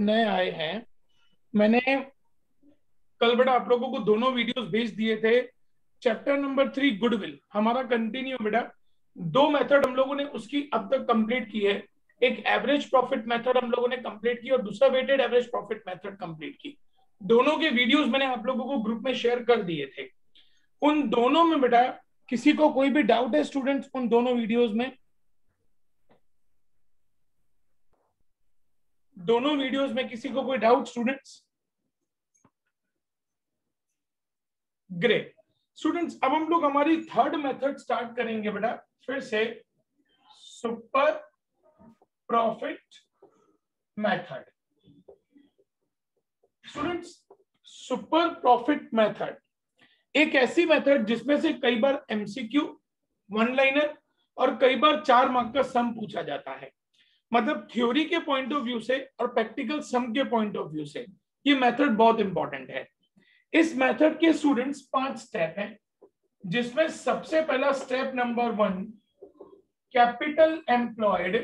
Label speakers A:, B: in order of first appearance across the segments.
A: नए आए हैं, मैंने कल बेटा आप लोगों को दोनों वीडियोस भेज दिए थे। चैप्टर नंबर 3 गुडविल हमारा कंटिन्यू बेटा। दो मेथड हम लोगों ने उसकी अब तक कंप्लीट की है। एक एवरेज प्रॉफिट मेथड हम लोगों ने कंप्लीट की और दूसरा weighted average profit method complete की। दोनों के वीडियोस मैंने आप लोगों को ग्रुप में शेयर कर दिए थे। उन दोनों में बेटा किसी को कोई भी डाउट है स्टूडेंट्स उन दोनों वीडियोस में? दोनों वीडियोस में किसी को कोई डाउट स्टूडेंट्स? ग्रेट स्टूडेंट्स, अब हम लोग हमारी थर्ड मेथड स्टार्ट करेंगे बेटा फिर से, super profit method. Students, super profit method एक ऐसी मेथड जिसमें से कई बार एमसीक्यू, वन लाइनर और कई बार 4 मार्क का सम पूछा जाता है। मतलब थ्योरी के पॉइंट ऑफ व्यू से और प्रैक्टिकल सम के पॉइंट ऑफ व्यू से ये मेथड बहुत इंपॉर्टेंट है। इस मेथड के स्टूडेंट्स 5 स्टेप हैं, जिसमें सबसे पहला step number 1 capital employed.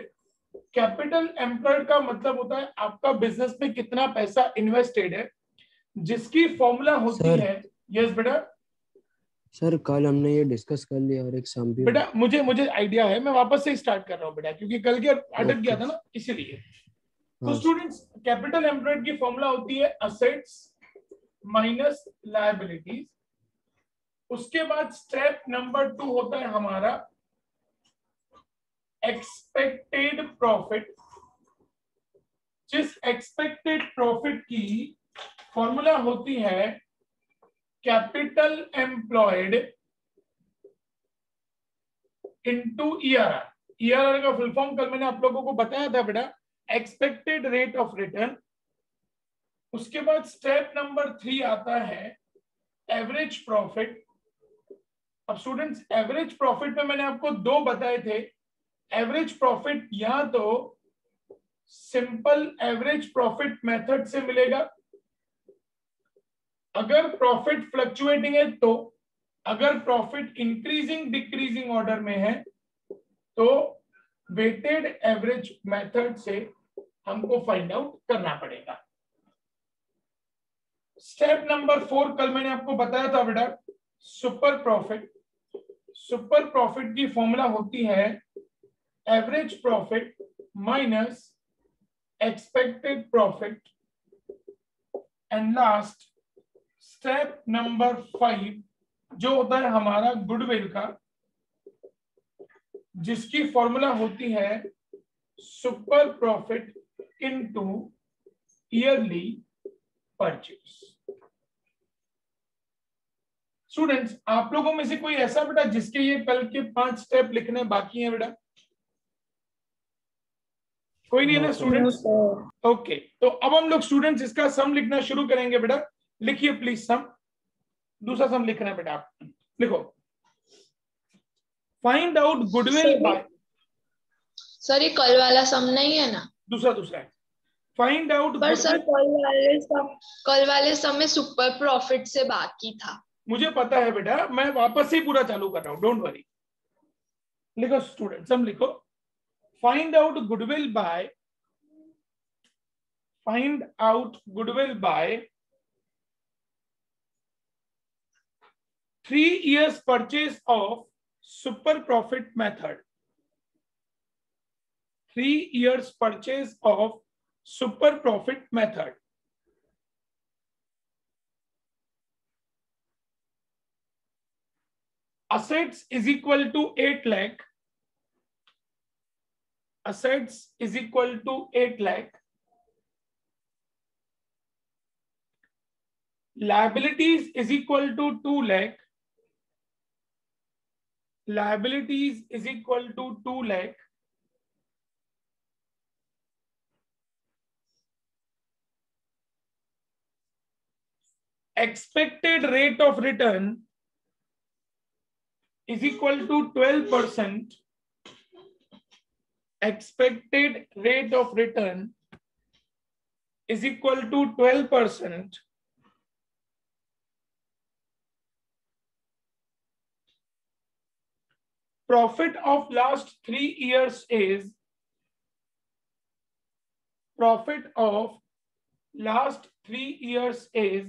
A: Capital employed का मतलब होता है आपका बिजनेस में कितना पैसा इन्वेस्टेड है, जिसकी फॉर्मूला होती है। यस बेटा।
B: सर कल हमने ये डिस्कस कर लिया और एक सम भी
A: बेटा मुझे आइडिया है, मैं वापस से स्टार्ट कर रहा हूँ बेटा, क्योंकि कल के अटक गया था ना इसीलिए। तो स्टूडेंट्स, कैपिटल एम्प्लॉयड की फॉर्मूला होती है असेट्स माइनस लायबिलिटीज। उसके बाद स्टेप नंबर 2 होता है हमारा एक्सपेक्टेड प्रॉफिट। जिस एक्सपेक्टेड प्रॉफिट की फॉर्मूला होती है capital employed into ERR. ERR का फुल फॉर्म कल मैंने आप लोगों को बताया था बेटा, एक्सपेक्टेड रेट ऑफ रिटर्न। उसके बाद स्टेप नंबर 3 आता है एवरेज प्रॉफिट। अब स्टूडेंट्स, एवरेज प्रॉफिट में मैंने आपको 2 बताए थे। एवरेज प्रॉफिट या तो सिंपल एवरेज प्रॉफिट मेथड से मिलेगा, अगर प्रॉफिट फ्लक्चुएटिंग है तो, अगर प्रॉफिट इंक्रीजिंग डिक्रीजिंग ऑर्डर में है तो वेटेड एवरेज मेथड से हमको फाइंड आउट करना पड़ेगा। स्टेप नंबर 4 कल मैंने आपको बताया था बेटा, सुपर प्रॉफिट। सुपर प्रॉफिट की फॉर्मूला होती है average profit minus expected profit. And last step number 5 जो होता है हमारा गुडविल का, जिसकी फॉर्मूला होती है super profit into yearly purchase. Students, आप लोगों में से कोई ऐसा बेटा जिसके ये कल के 5 स्टेप लिखने बाकी हैं बेटा? कोई नहीं है ना स्टूडेंट्स? ओके, तो अब हम लोग स्टूडेंट्स इसका सम लिखना शुरू करेंगे बेटा। लिखिए प्लीज सम। दूसरा सम लिखना है बेटा, आप लिखो। Find out goodwill by.
C: Sir ये कल वाला सम नहीं है ना?
A: दूसरा है फाइंड आउट।
C: पर सर कल वाले सम में सुपर प्रॉफिट से बाकी था।
A: मुझे पता है बेटा, मैं वापस से पूरा चालू कर रहा हूं, डोंट वरी। लिखो स्टूडेंट, सम लिखो। Find out goodwill by, find out goodwill by 3 years purchase of super profit method। 3 years purchase of super profit method। Assets is equal to 8 lakh। Assets is equal to 8 lakh। Liabilities is equal to 2 lakh। Liabilities is equal to 2 lakh। Expected rate of return is equal to 12%। Expected rate of return is equal to 12%। Profit of last 3 years is, profit of last 3 years is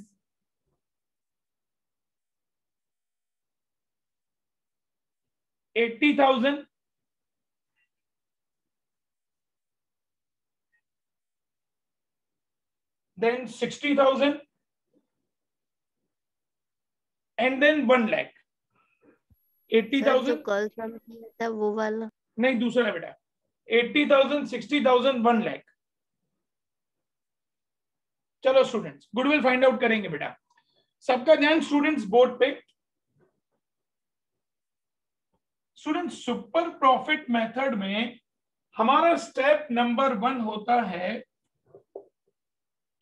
A: $80,000, then 60,000, and then 1 lakh. 80,000
D: कल सम था वो वाला
A: नहीं, दूसरा बेटा 80,000, 60,000, 1 लाख. चलो students, goodwill find out करेंगे बेटा. सबका ध्यान स्टूडेंट्स बोर्ड पे. स्टूडेंट्स, सुपर प्रॉफिट मेथड में हमारा स्टेप नंबर 1 होता है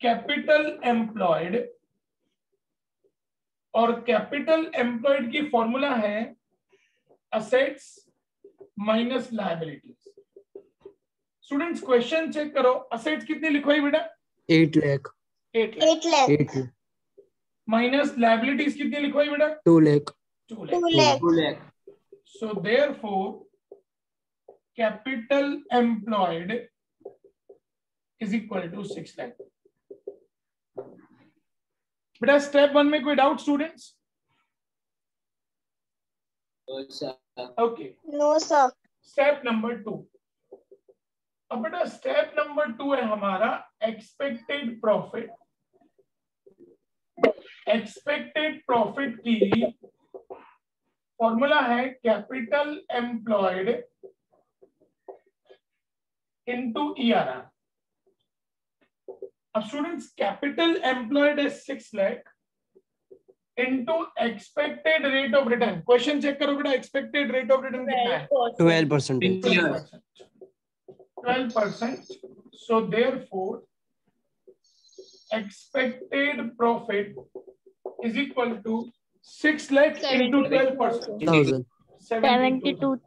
A: कैपिटल एम्प्लॉयड, और कैपिटल एम्प्लॉयड की फॉर्मूला है assets minus liabilities. Students question check करो. असेट्स कितनी लिखवाई बेटा?
B: 8 लाख.
A: 8 लाख.
B: 8 लाख.
A: माइनस लायबिलिटीज कितनी लिखवाई बेटा?
B: 2 lakh.
A: 2 lakh. So therefore capital employed is equal to 6 lakh. बेटा स्टेप 1 में कोई doubt students? Okay,
E: no sir.
A: Step number 2. अब बेटा स्टेप नंबर 2 है हमारा एक्सपेक्टेड प्रॉफिट. एक्सपेक्टेड प्रॉफिट की फॉर्मूला है कैपिटल एम्प्लॉयड इनटू ईआरआर. अब स्टूडेंट्स कैपिटल एम्प्लॉयड है 6 lakh into expected rate of return. Question check करो बेटा, एक्सपेक्टेड रेट ऑफ रिटर्न कितना है?
B: 12%.
A: 12%. So therefore expected profit is equal to 6 lakh into 12%.
D: 72.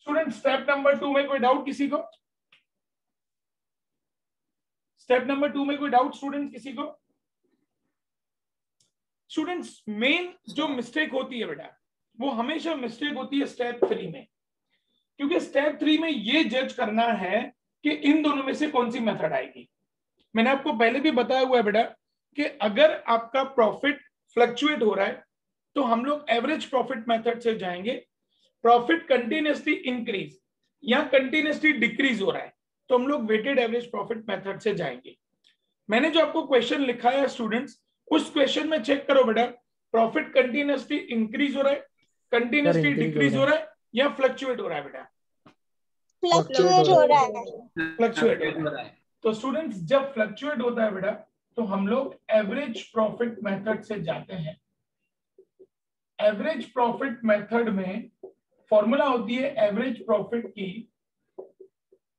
A: Student step number 2 में कोई doubt किसी को? स्टेप नंबर 2 में कोई डाउट स्टूडेंट किसी को? स्टूडेंट्स मेन जो मिस्टेक होती है बेटा, वो हमेशा मिस्टेक होती है स्टेप 3 में, क्योंकि स्टेप 3 में ये जज करना है कि इन दोनों में से कौन सी मेथड आएगी. मैंने आपको पहले भी बताया हुआ है बेटा कि अगर आपका प्रॉफिट फ्लक्चुएट हो रहा है तो हम लोग एवरेज प्रॉफिट मेथड से जाएंगे. प्रॉफिट कंटिन्यूसली इंक्रीज या कंटिन्यूसली डिक्रीज हो रहा है तो हम लोग वेटेड एवरेज प्रॉफिट मेथड से जाएंगे. मैंने जो आपको क्वेश्चन लिखा है स्टूडेंट्स, उस क्वेश्चन में चेक करो बेटा, प्रॉफिट कंटिन्यूसली इंक्रीज हो रहा है, कंटिन्यूसली डिक्रीज हो रहा है या फ्लक्चुएट हो रहा है बेटा?
E: फ्लक्चुएट हो रहा है.
A: फ्लक्चुएट हो रहा है. तो स्टूडेंट्स जब फ्लक्चुएट होता है बेटा तो हम लोग एवरेज प्रॉफिट मेथड से जाते हैं. एवरेज प्रॉफिट मेथड में फॉर्मूला होती है एवरेज प्रॉफिट की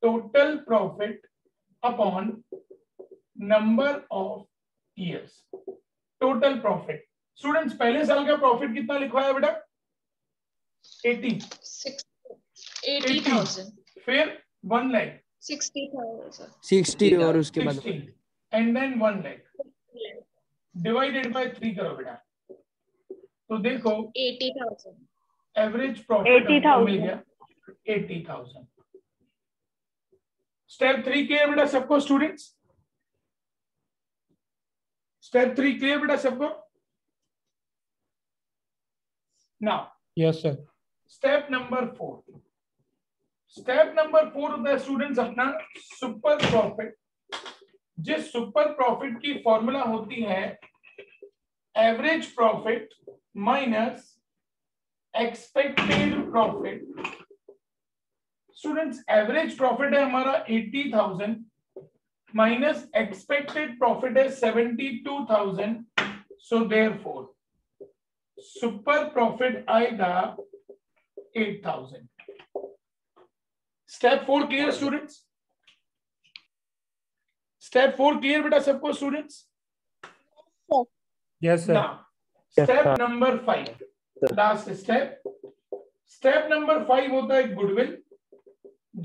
A: total profit upon number of years. Total profit. Students पहले साल का प्रॉफिट कितना लिखवाया बेटा?
C: 80,000.
A: फिर 1 लाख.
C: 60,000.
B: 60 और उसके बाद
A: 60 and then 1 lakh divided by 3 करो बेटा. तो देखो
C: 80,000.
A: एवरेज प्रॉफिट
E: 80,000
A: मिल गया 80,000. स्टेप 3 क्लियर बेटा सबको स्टूडेंट्स? स्टेप 3 क्लियर बेटा सबको? Now
F: yes sir.
A: Step number 4. Step number 4 होता है स्टूडेंट्स अपना सुपर प्रॉफिट. जिस सुपर प्रॉफिट की फॉर्मूला होती है average profit minus expected profit. Students average profit है हमारा 80,000 माइनस एक्सपेक्टेड प्रॉफिट है 72,000. सो देयरफॉर सुपर प्रॉफिट आएगा 8,000. Step 4 clear students? Step 4 clear बेटा सबको students?
F: Yes sir.
A: Step number 5, last step. Step number 5 होता है गुडविल,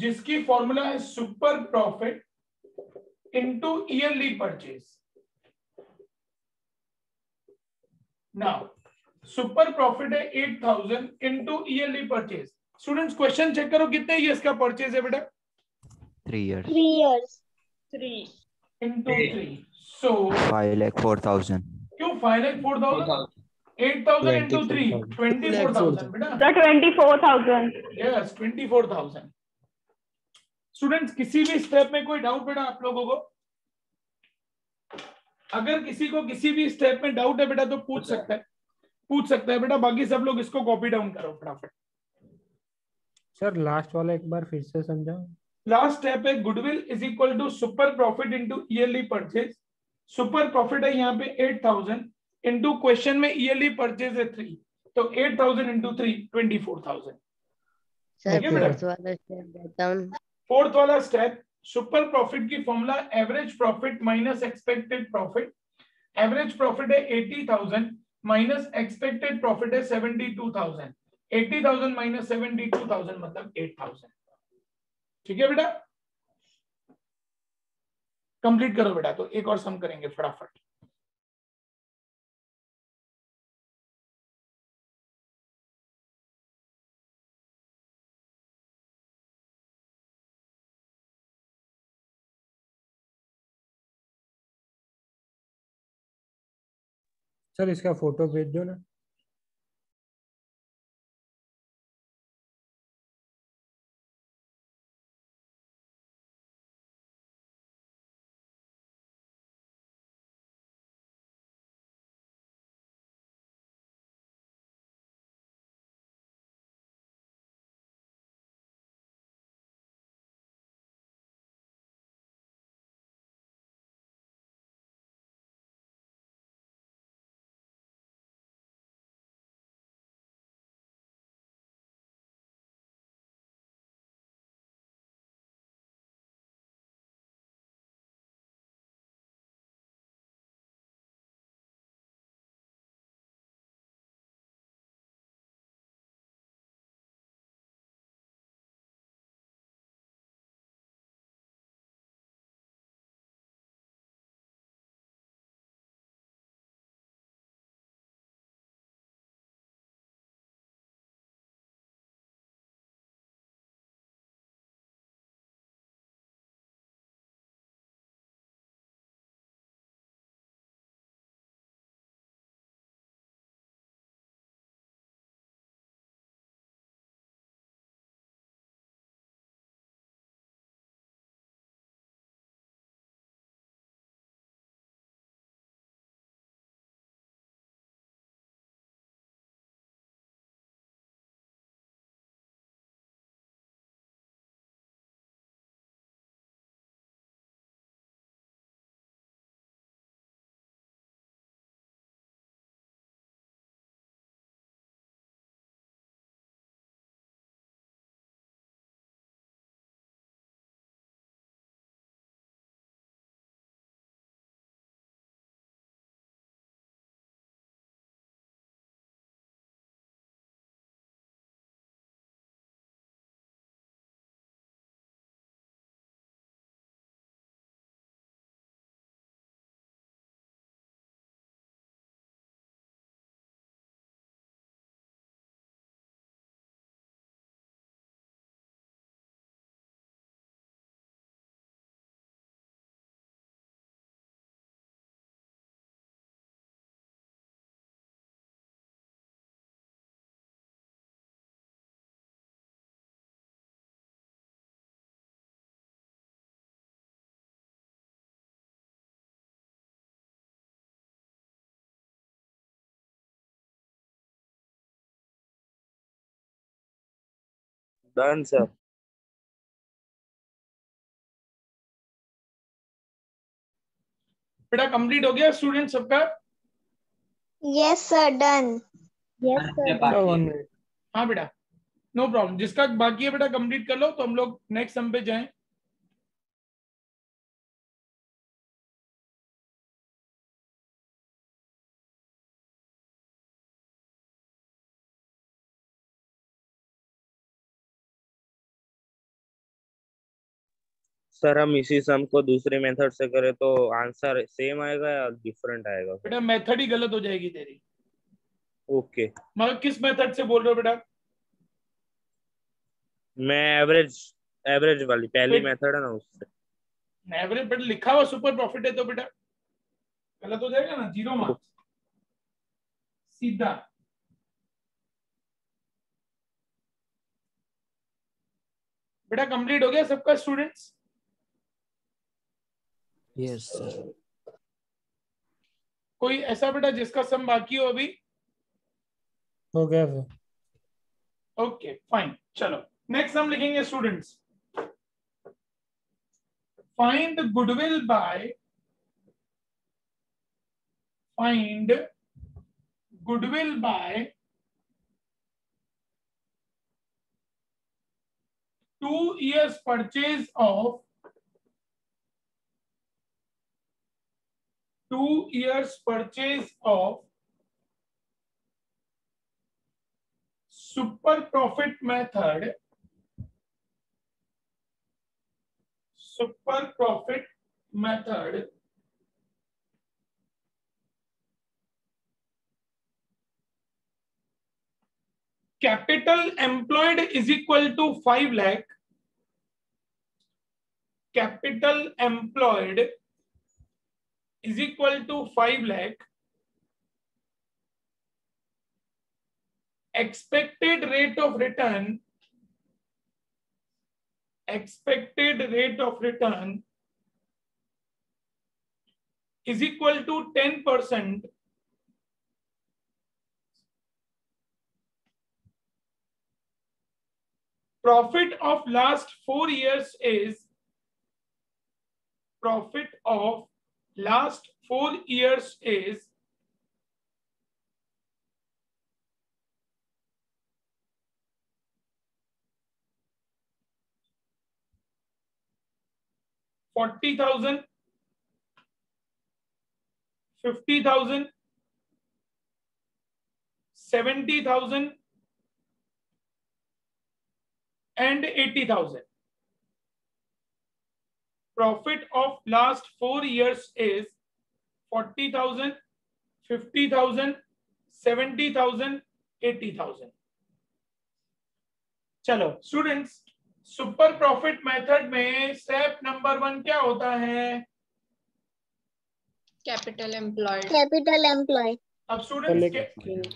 A: जिसकी फॉर्मूला है super profit into yearly purchase. Now super profit है 8,000 into yearly purchase. Students question check करो कितने ईयर्स का परचेज है बेटा?
B: 3 years.
E: 3 years.
C: 3
A: into 3. So
F: 5,04,000.
A: क्यों 5,04,000? 8,000 into 3, 24,000 बेटा.
G: The 24,000.
A: Yes, 24,000. स्टूडेंट्स किसी भी स्टेप में कोई डाउट बेटा आप लोगों को? अगर किसी को किसी भी स्टेप में डाउट है बेटा तो पूछ सकता है बेटा. बाकी सब लोग इसको कॉपी डाउन करो फटाफट.
H: सर लास्ट वाला एक बार फिर से समझाओ.
A: लास्ट स्टेप है goodwill is equal to super profit into yearly purchase. Super profit है यहाँ पे 8,000 इनटू क्वेश्चन में ईयरली परचेज है 3, तो 8,000 इनटू 3 24,000.
D: सर
A: बेटा
D: फोर्थ वाला स्टेप बताओ.
A: फोर्थ वाला स्टेप सुपर प्रॉफिट की formula average profit minus expected profit. Average profit है 80,000 माइनस एक्सपेक्टेड प्रॉफिट है 72,000. 80,000 माइनस 72,000 मतलब 8,000. ठीक है बेटा, कंप्लीट करो बेटा. तो एक और सम करेंगे फटाफट.
H: सर इसका फोटो भेज दो ना.
I: Done, sir.
A: बेटा कंप्लीट हो गया स्टूडेंट सबका?
E: Yes sir, done.
D: Yes sir.
A: हाँ बेटा, नो प्रॉब्लम. जिसका बाकी है बेटा कंप्लीट कर लो, तो हम लोग नेक्स्ट सम पे जाएं.
I: सर हम इसी सम को दूसरे मेथड से करें तो आंसर सेम आएगा या डिफरेंट आएगा?
A: बेटा मेथड ही गलत हो जाएगी तेरी.
I: ओके.
A: मगर किस मेथड से बोल रहे हो बेटा?
I: मैं एवरेज वाली पहली मेथड है ना उससे.
A: एवरेज बेटा लिखा हुआ सुपर प्रॉफिट है तो बेटा गलत हो जाएगा ना, 0 मार्क्स सीधा। बेटा कंप्लीट हो गया सबका स्टूडेंट्स?
B: Yes sir.
A: कोई ऐसा बेटा जिसका सम बाकी हो अभी?
H: हो गया सर।
A: ओके फाइन, चलो नेक्स्ट हम लिखेंगे students, find goodwill by 2 years purchase of 2 years purchase of super profit method capital employed is equal to 5 lakh. Capital employed is equal to 5 lakh. Expected rate of return is equal to 10%. Profit of last 4 years is 40,000, 50,000, 70,000 and 80,000. Profit of last 4 years is 40,000, 50,000, 70,000, 80,000. चलो students, super profit method में step number 1 क्या होता है?
C: Capital employed.
A: अब students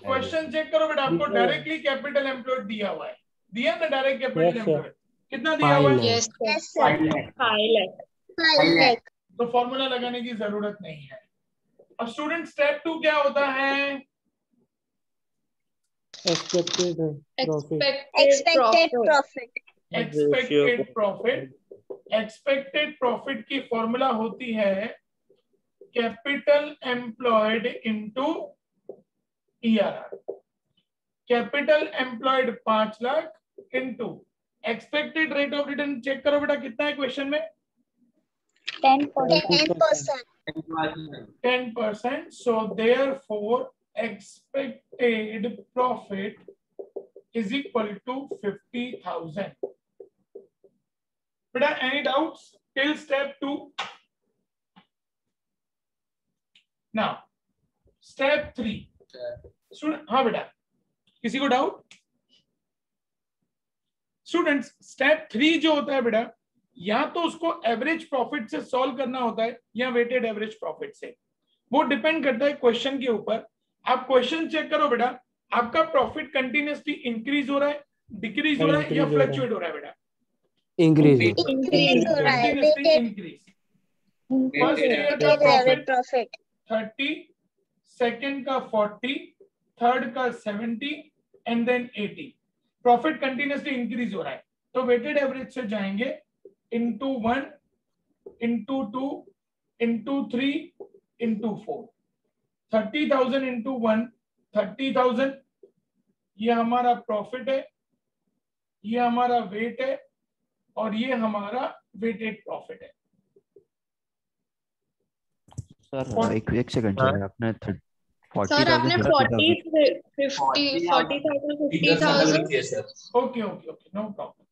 A: question check करो बेटा, आपको directly capital employed दिया हुआ है, दिया ना डायरेक्ट कैपिटल एम्प्लॉयड, कितना दिया हुआ है?
C: Yes sir, 5 lakh.
A: तो फॉर्मूला लगाने की जरूरत नहीं है। अब स्टूडेंट स्टेप 2 क्या होता है?
H: Expected
C: profit.
A: एक्सपेक्टेड प्रॉफिट की फॉर्मूला होती है capital employed into ERR. Capital employed 5 lakh into expected rate of return, check करो बेटा कितना है क्वेश्चन में? 10%. So therefore expected profit is equal to 50,000. Beta, any doubts till step 2? Now step 3. हाँ बेटा, किसी को डाउट? स्टूडेंट्स स्टेप 3 जो होता है बेटा, या तो उसको एवरेज प्रॉफिट से सॉल्व करना होता है या वेटेड एवरेज प्रॉफिट से, वो डिपेंड करता है क्वेश्चन के ऊपर। आप क्वेश्चन चेक करो बेटा, आपका प्रॉफिट कंटिन्यूअसली इंक्रीज हो रहा है, डिक्रीज हो रहा है या फ्लक्चुएट हो रहा है बेटा?
B: इंक्रीज
E: हो रहा है।
A: इंक्रीज। फर्स्ट ईयर का प्रॉफिट 30, सेकंड का 40, थर्ड का 70 and then 80। Profit continuously increase हो रहा है, तो वेटेड एवरेज से जाएंगे into 1, into 2, into 3, into 4। 30,000 into 1, 30,000, ये हमारा प्रॉफिट है, ये हमारा वेट है और ये हमारा वेटेड प्रॉफिट है।
F: सर एक सेकंड सर, आपने 40,000
C: सर आपने 40, 50, 40,000, 50,000।
A: Okay okay okay, no problem.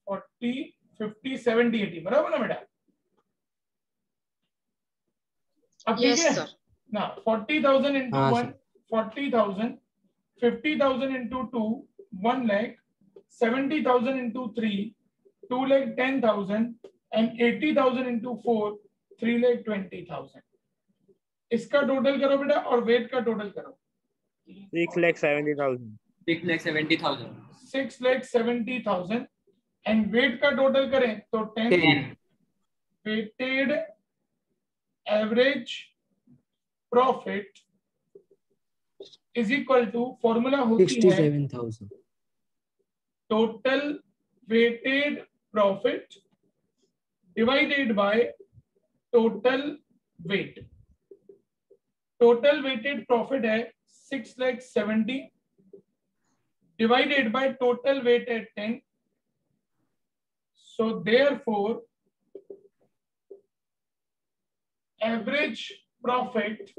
A: 40, 50, 70, 80 बराबर ना बेटा? अब ठीक है ना? 40,000 into 1, 40,000, 50,000 into 2, 1 lakh, 70,000 into 3, 2 lakh 10,000, and 80,000 into 4 3,20,000। इसका टोटल करो बेटा और वेट का टोटल करो।
I: 6,70,000।
G: 6,70,000।
A: 6,70,000 एंड वेट का टोटल करें तो 10 weighted average profit is equal to, formula होती है
B: 67,000।
A: Total weighted profit divided by total weight. Total weighted profit है 6,70,000 divided by total weight at 10. So therefore average profit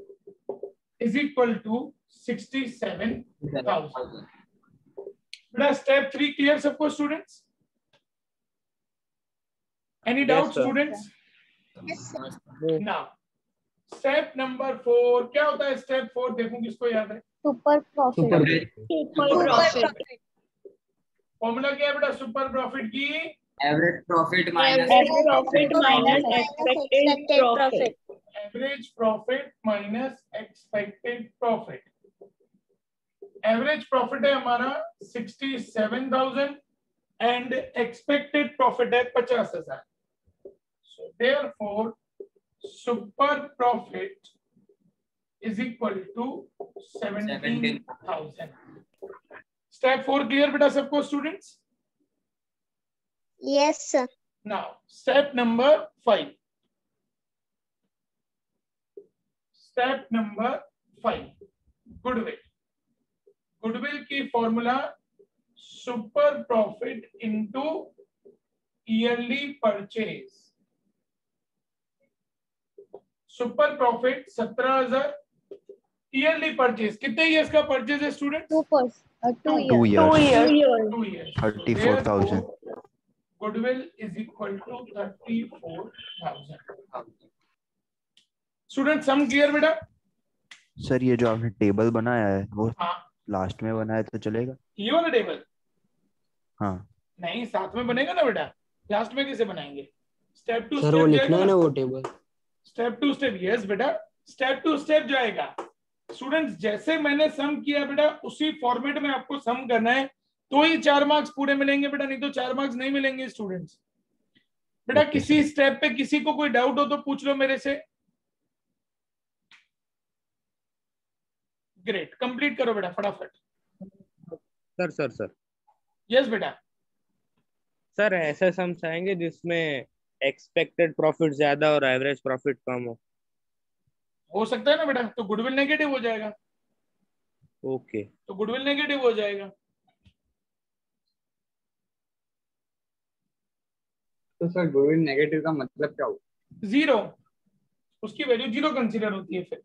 A: is equal to 67,000. Beta, step 3 clear सबको students? Any doubt
I: sir.
A: students?
E: Yes, sir.
A: Now step number 4 क्या होता है? step 4 देखूं किसको याद है?
E: Super profit.
C: Super profit.
A: Formula क्या है बेटा सुपर प्रॉफिट की?
G: Average profit minus
C: Average profit minus expected profit.
A: Average profit minus expected profit. Average profit है हमारा 67,000 एंड एक्सपेक्टेड प्रॉफिट है 50,000। So therefore super profit is equal to 17,000। Step 4 clear बेटा सबको students?
E: Yes, sir.
A: Now step number 5। Step number 5 goodwill. Goodwill की formula super profit into yearly purchase. Super profit 17,000, yearly purchase कितने years का purchase है student?
E: 2
F: 2
E: years.
F: years,
A: 2 years।
F: 34,000।
A: Goodwill is equal to 34,000। Student sum clear बेटा?
F: Sir ये जो आपने table बनाया है वो
A: हाँ
F: लास्ट में बनाया तो चलेगा?
A: ये वाला टेबल
F: हाँ
A: नहीं साथ में बनेगा ना बेटा, लास्ट में कैसे बनाएंगे? स्टेप टू
B: सर वो
A: स्टेप
B: लिखना है
A: जाएगा
B: ना
A: ना,
B: वो table.
A: Step to step. Yes बेटा स्टेप टू स्टेप जाएगा। स्टूडेंट्स जैसे मैंने सम किया बेटा उसी फॉर्मेट में आपको सम करना है तो ही 4 मार्क्स पूरे मिलेंगे बेटा, नहीं तो 4 मार्क्स नहीं मिलेंगे स्टूडेंट्स। बेटा
F: Okay,
A: किसी
F: sir.
A: स्टेप पे किसी को कोई डाउट हो तो पूछ लो मेरे से। ग्रेट, कंप्लीट करो बेटा फटाफट।
I: सर
A: यस बेटा।
I: सर ऐसे समझाएंगे जिसमें एक्सपेक्टेड प्रॉफिट ज्यादा और एवरेज प्रॉफिट कम
A: हो सकता है ना बेटा, तो गुडविल नेगेटिव हो जाएगा।
I: ओके
A: तो गुडविल नेगेटिव हो जाएगा।
G: तो सर गुडविल नेगेटिव का मतलब क्या हुआ?
A: 0, उसकी वैल्यू 0 कंसीडर होती है फिर।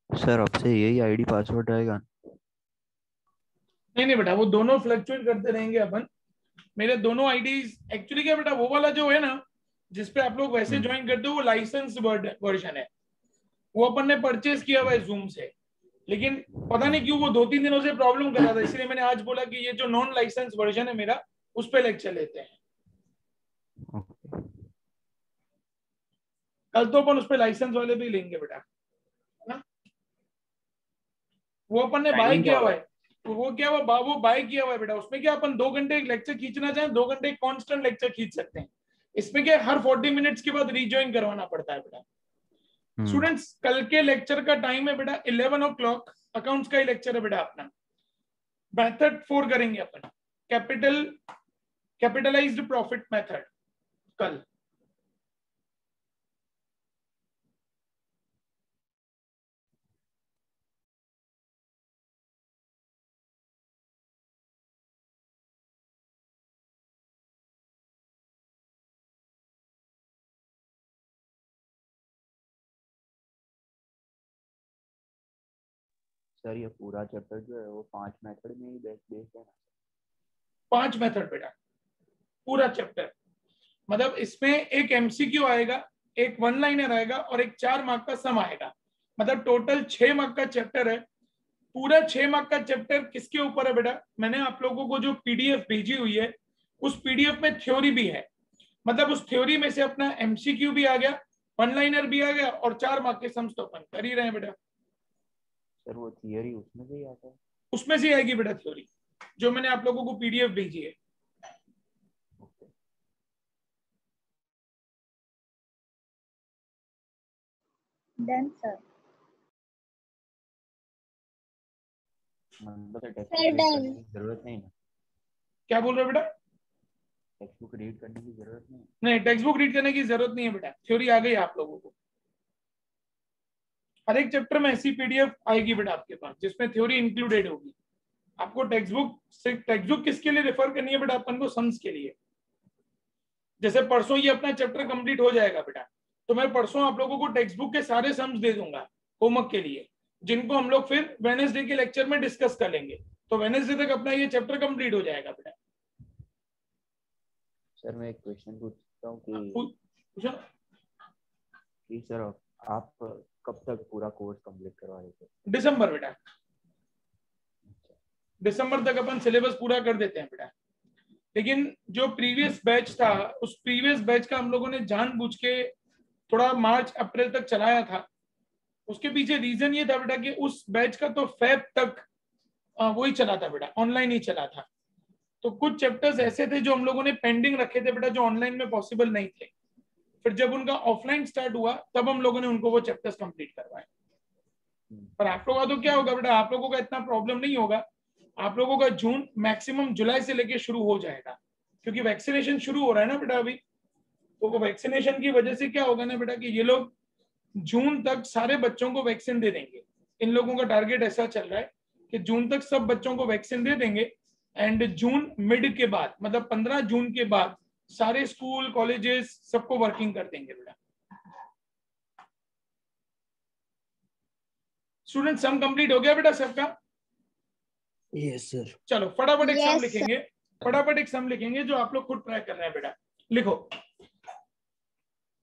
F: सर अब से यही आईडी पासवर्ड रहेगा?
A: नहीं बेटा वो दोनों फ्लक्चुएट करते रहेंगे अपन। मेरे दोनों आईडीज एक्चुअली क्या बेटा, वो वाला जो है ना जिसपे आप लोग वैसे ज्वाइन करते हो वो लाइसेंस वर्जन है, वो अपन ने परचेज किया हुआ है जूम से। लेकिन पता नहीं क्यों वो 2-3 दिनों से प्रॉब्लम कर रहा था, इसलिए मैंने आज बोला कि ये जो नॉन लाइसेंस वर्जन है मेरा उस पर लेक्चर लेते हैं। कल तो अपन उस पर लाइसेंस वाले भी लेंगे बेटा, है ना? वो अपन ने बाय
G: Timing
A: किया
G: क्या
A: हुआ है, तो वो क्या हुआ वो बाय किया हुआ है बेटा। उसमें क्या अपन 2 घंटे एक लेक्चर खींचना चाहें 2 घंटे कांस्टेंट लेक्चर खींच सकते हैं। इसमें क्या हर 40 मिनट्स के बाद रीजॉइन करवाना पड़ता है बेटा। स्टूडेंट्स कल के लेक्चर का टाइम है बेटा 11 o'clock, अकाउंट्स का ही लेक्चर है बेटा अपना। मेथड 4 करेंगे अपन, कैपिटलाइज्ड प्रॉफिट मेथड कल।
F: सर ये पूरा चैप्टर जो है वो 5 मेथड में ही बेस्ड है ना?
A: 5 मेथड बेटा, पूरा चैप्टर। मतलब इसमें एक एमसीक्यू आएगा, एक वन लाइनर आएगा और एक 4 मार्क का सम आएगा। मतलब टोटल 6 मार्क का चैप्टर है। पूरा 6 मार्क का चैप्टर किसके ऊपर है बेटा? मैंने आप लोगों को जो पीडीएफ भेजी हुई है उस पीडीएफ में थ्योरी भी है। मतलब उस थ्योरी में से अपना एमसीक्यू भी आ गया, वन लाइनर भी आ गया और 4 मार्क के सम्स तो अपन कर ही रहे हैं बेटा।
F: सर वो थियरी उसमें से ही आता है?
A: उसमें से आएगी बेटा थ्योरी, जो मैंने आप लोगों को पीडीएफ भेजी है।
E: Done sir.
F: मतलब text
E: Sir,
F: book read
E: done.
F: करने की जरूरत नहीं ना?
A: क्या बोल रहे हो बेटा?
F: टेक्स्ट बुक रीड करने की जरूरत नहीं?
A: नहीं, टेक्स्ट बुक रीड करने की जरूरत नहीं है बेटा, थ्योरी आ गई आप लोगों को। हर एक चैप्टर में ऐसी पीडीएफ आएगी बेटा आपके पास जिसमें थ्योरी इंक्लूडेड होगी। आपको टेक्स्ट बुक किसके लिए रेफर करनी है बेटा? अपन को सम्स के लिए। जैसे परसों ये अपना चैप्टर कंप्लीट हो जाएगा बेटा, तो मैं परसों आप लोगों को टेक्स्ट बुक के सारे सम्स दे दूंगा होमवर्क के लिए, जिनको हम लोग फिर वेडनेसडे के लेक्चर में डिस्कस कर लेंगे। तो वेडनेसडे तक अपना ये चैप्टर कंप्लीट हो जाएगा बेटा।
F: सर मैं एक क्वेश्चन पूछता हूँ
A: पूछो।
F: कि सर आप कब तक पूरा कोर्स कंप्लीट करवा रहे थे?
A: दिसंबर बेटा, दिसंबर तक अपन सिलेबस पूरा कर देते हैं बेटा। लेकिन जो प्रीवियस बैच था उस प्रीवियस बैच का हम लोगों ने जानबूझ के थोड़ा मार्च अप्रैल तक चलाया था। उसके पीछे रीजन ये था बेटा कि उस बैच का तो फेब तक वही चला था बेटा, ऑनलाइन ही चला था। तो कुछ चैप्टर्स ऐसे थे जो हम लोगों ने पेंडिंग रखे थे बेटा, जो ऑनलाइन में पॉसिबल नहीं थे। फिर जब उनका ऑफलाइन स्टार्ट हुआ तब हम लोगों ने उनको वो चैप्टर्स कंप्लीट करवाए। पर आप लोगों का तो क्या होगा बेटा, आप लोगों का इतना प्रॉब्लम नहीं होगा। आप लोगों का जून मैक्सिमम जुलाई से लेके शुरू हो जाएगा, क्योंकि वैक्सीनेशन शुरू हो रहा है ना बेटा अभी। तो वैक्सीनेशन की वजह से क्या होगा ना बेटा कि ये लोग जून तक सारे बच्चों को वैक्सीन दे देंगे। इन लोगों का टारगेट ऐसा चल रहा है कि जून तक सब बच्चों को वैक्सीन दे देंगे। एंड जून मिड के बाद, मतलब 15 जून के बाद सारे स्कूल कॉलेजेस सबको वर्किंग कर देंगे बेटा। स्टूडेंट सम कंप्लीट हो गया बेटा सबका?
B: Yes sir.
A: चलो फटाफट एक सम
E: Yes,
A: लिखेंगे, फटाफट एक सम लिखेंगे जो आप लोग खुद ट्राई कर रहे हैं बेटा। लिखो,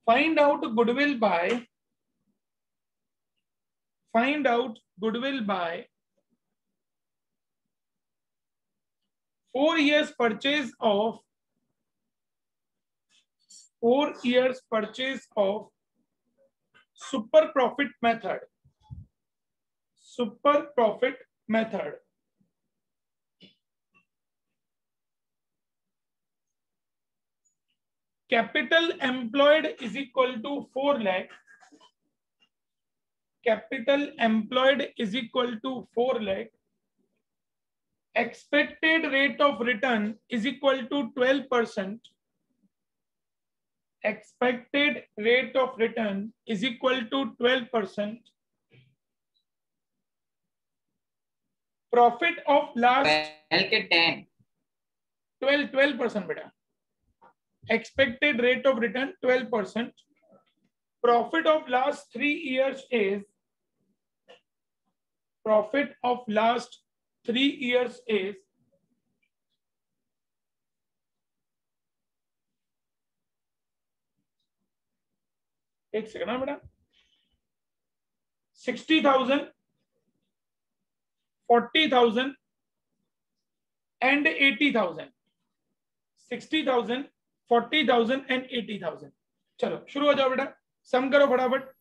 A: find out goodwill by 4 years purchase of super profit method. Capital employed is equal to 4 lakh. Capital employed is equal to 4 lakh. Expected rate of return is equal to 12%. Expected rate of return is equal to 12%. Profit of last 12% बेटा। Expected rate of return 12%. Profit of last 3 years is 1 second ना बेटा, 60,000, 40,000 and 80,000। 60,000, 40,000 and 80,000। चलो शुरू हो जाओ बेटा, सम करो फटाफट।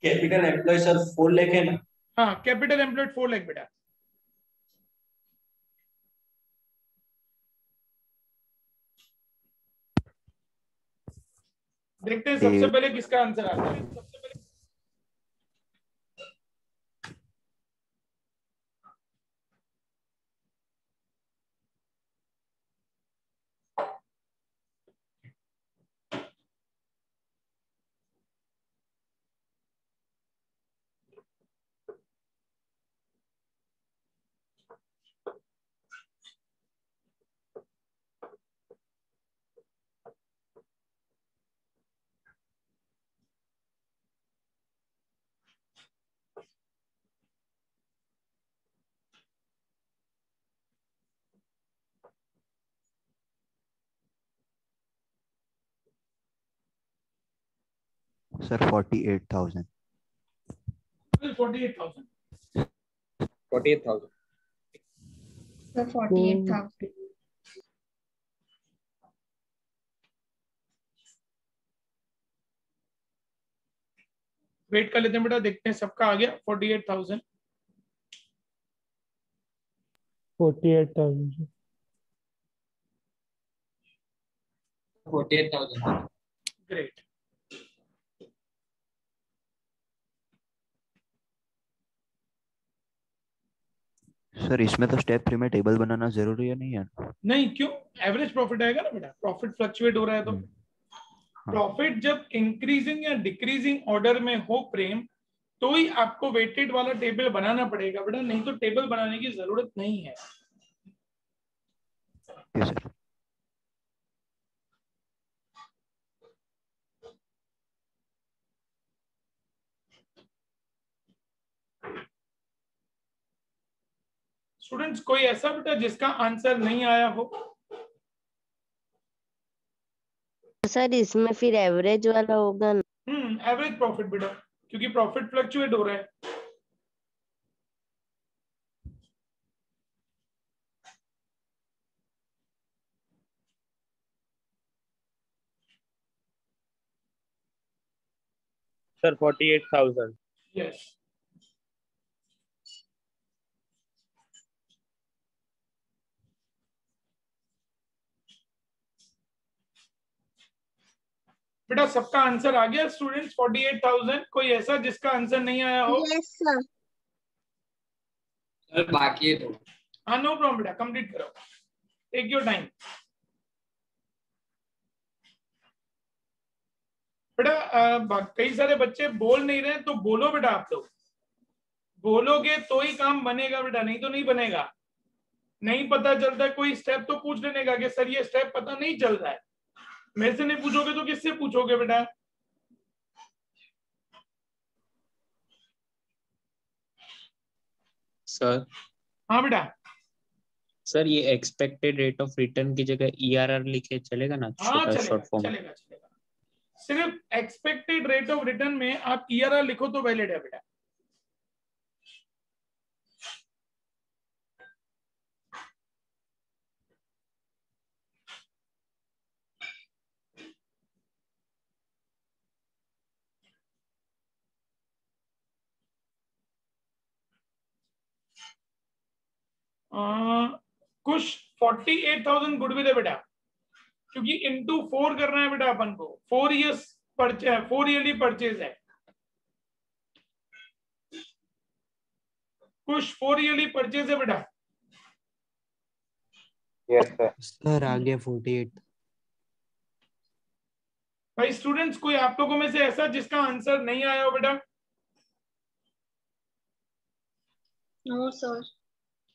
J: कैपिटल एम्प्लॉय सर 4 लाख है ना?
A: हाँ, कैपिटल एम्प्लॉयड 4 लाख बेटा। देखते हैं सबसे पहले किसका आंसर आता है।
F: सर 48,000।
A: 48,000।
G: 48,000।
C: So 48,000.
A: वेट कर लेते हैं बेटा, देखते हैं सबका आ गया 48,000।
H: 48,000
G: 48,000।
A: ग्रेट।
F: सर इसमें तो स्टेप 3 में टेबल बनाना जरूरी है नहीं है?
A: नहीं, क्यों? एवरेज प्रॉफिट आएगा ना बेटा, प्रॉफिट फ्लक्चुएट हो रहा है तो प्रॉफिट जब इंक्रीजिंग या डिक्रीजिंग ऑर्डर में हो प्रेम, तो ही आपको वेटेड वाला टेबल बनाना पड़ेगा बेटा, नहीं तो टेबल बनाने की जरूरत नहीं है।
F: सर
A: स्टूडेंट्स कोई ऐसा बेटा जिसका आंसर नहीं आया हो?
D: सर इसमें फिर एवरेज वाला होगा ना?
A: एवरेज प्रॉफिट बेटा, क्योंकि प्रॉफिट फ्लक्चुएट हो रहा है।
I: सर 48,000।
A: यस। बेटा सबका आंसर आ गया स्टूडेंट्स 48,000। कोई ऐसा जिसका आंसर नहीं आया हो?
D: Yes sir.
G: सर बाकी है तो।
A: हाँ, नो प्रॉब्लम बेटा, कंप्लीट करो, टेक योर टाइम। बेटा कई सारे बच्चे बोल नहीं रहे, तो बोलो बेटा, आप लोग बोलोगे तो ही काम बनेगा बेटा, नहीं तो नहीं बनेगा। नहीं पता चलता है कोई स्टेप तो पूछ लेने का कि सर ये स्टेप पता नहीं चल रहा है। मेरे से नहीं पूछोगे तो किससे पूछोगे बेटा?
K: सर।
A: हाँ बेटा।
K: सर ये एक्सपेक्टेड रेट ऑफ रिटर्न की जगह ERR लिखे चलेगा ना?
A: हाँ
K: छोटा शॉर्ट फॉर्म।
A: चलेगा। सिर्फ एक्सपेक्टेड रेट ऑफ रिटर्न में आप ERR लिखो तो वैलिड है बेटा। कुछ 48,000 गुडविल है बेटा, क्योंकि इंटू 4 करना है बेटा अपन को। 4 ईयरली परचेज है। कुछ 4 ईयरली परचेज है बेटा।
B: यस सर आ गया 48।
A: भाई स्टूडेंट्स कोई आप लोगों में से ऐसा जिसका आंसर नहीं आया हो बेटा?
C: No sir.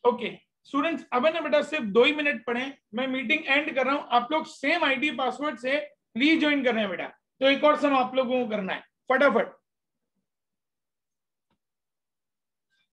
A: ओके स्टूडेंट्स, अब है ना बेटा सिर्फ 2 ही मिनट पढ़े, मैं मीटिंग एंड कर रहा हूं। आप लोग सेम आईडी पासवर्ड से रीज्वाइन कर रहे हैं बेटा, तो एक और सम आप लोगों को करना है फटाफट।